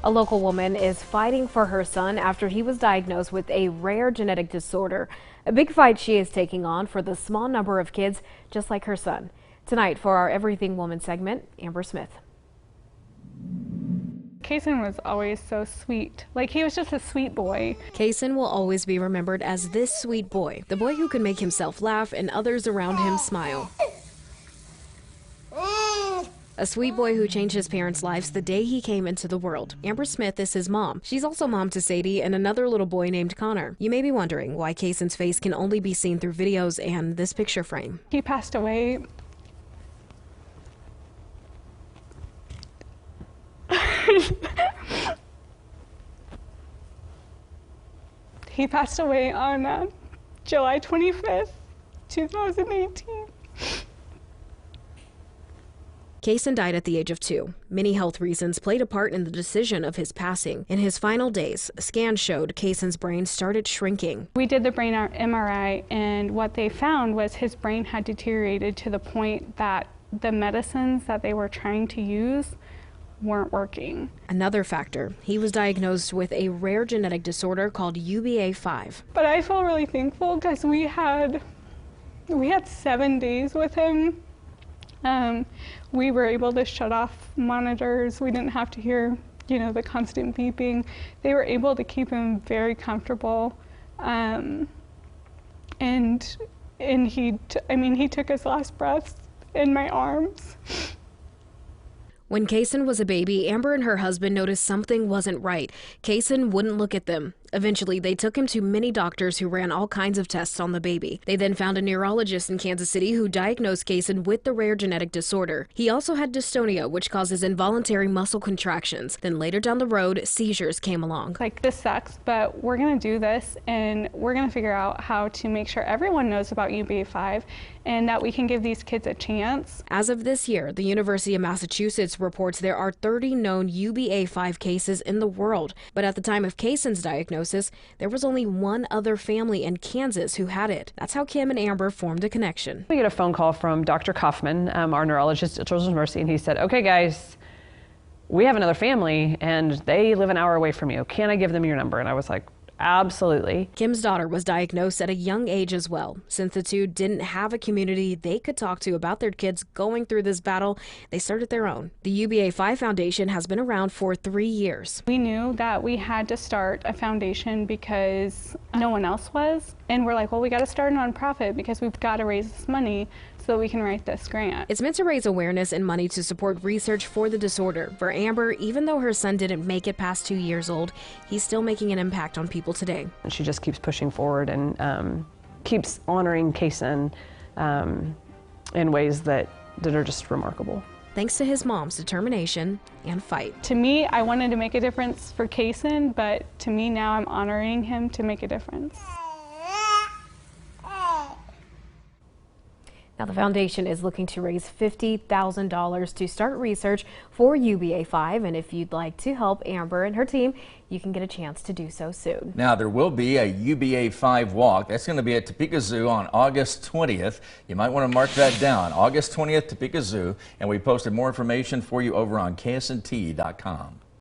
A local woman is fighting for her son after he was diagnosed with a rare genetic disorder. A big fight she is taking on for the small number of kids just like her son. Tonight for our Everything Woman segment, Amber Smith. Kaysen was always so sweet. Like, he was just a sweet boy. Kaysen will always be remembered as this sweet boy, the boy who could make himself laugh and others around him smile. A sweet boy who changed his parents' lives the day he came into the world. Amber Smith is his mom. She's also mom to Sadie and another little boy named Connor. You may be wondering why Kaysen's face can only be seen through videos and this picture frame. He passed away He passed away on July 25th, 2018. Kaysen died at the age of 2. Many health reasons played a part in the decision of his passing. In his final days, scans showed Kaysen's brain started shrinking. We did the brain MRI, and what they found was his brain had deteriorated to the point that the medicines that they were trying to use weren't working. Another factor, he was diagnosed with a rare genetic disorder called UBA5. But I feel really thankful because we had 7 days with him. We were able to shut off monitors. We didn't have to hear, the constant beeping. They were able to keep him very comfortable. And he took his last breath in my arms. When Kaysen was a baby, Amber and her husband noticed something wasn't right. Kaysen wouldn't look at them. Eventually, they took him to many doctors who ran all kinds of tests on the baby. They then found a neurologist in Kansas City who diagnosed Kaysen with the rare genetic disorder. He also had dystonia, which causes involuntary muscle contractions. Then later down the road, seizures came along. Like, this sucks, but we're going to do this, and we're going to figure out how to make sure everyone knows about UBA5 and that we can give these kids a chance. As of this year, the University of Massachusetts reports there are 30 known UBA5 cases in the world. But at the time of Kaysen's diagnosis, there was only one other family in Kansas who had it. That's how Kim and Amber formed a connection. We get a phone call from Dr. Kaufman, our neurologist at Children's Mercy, and he said, "Okay, guys, we have another family and they live an hour away from you. Can I give them your number?" And I was like, absolutely. Kim's daughter was diagnosed at a young age as well. Since the two didn't have a community they could talk to about their kids going through this battle, they started their own. The UBA5 Foundation has been around for 3 years. We knew that we had to start a foundation because no one else was. And we're like, well, we got to start a nonprofit because we've got to raise this money so that we can write this grant. It's meant to raise awareness and money to support research for the disorder. For Amber, even though her son didn't make it past 2 years old, he's still making an impact on people today. And she just keeps pushing forward and keeps honoring Kaysen in ways that are just remarkable. Thanks to his mom's determination and fight. To me, I wanted to make a difference for Kaysen, but to me now I'm honoring him to make a difference. Now, the foundation is looking to raise $50,000 to start research for UBA5, and if you'd like to help Amber and her team, you can get a chance to do so soon. Now, there will be a UBA5 walk. That's going to be at Topeka Zoo on August 20th. You might want to mark that down, August 20th, Topeka Zoo, and we posted more information for you over on KSNT.com.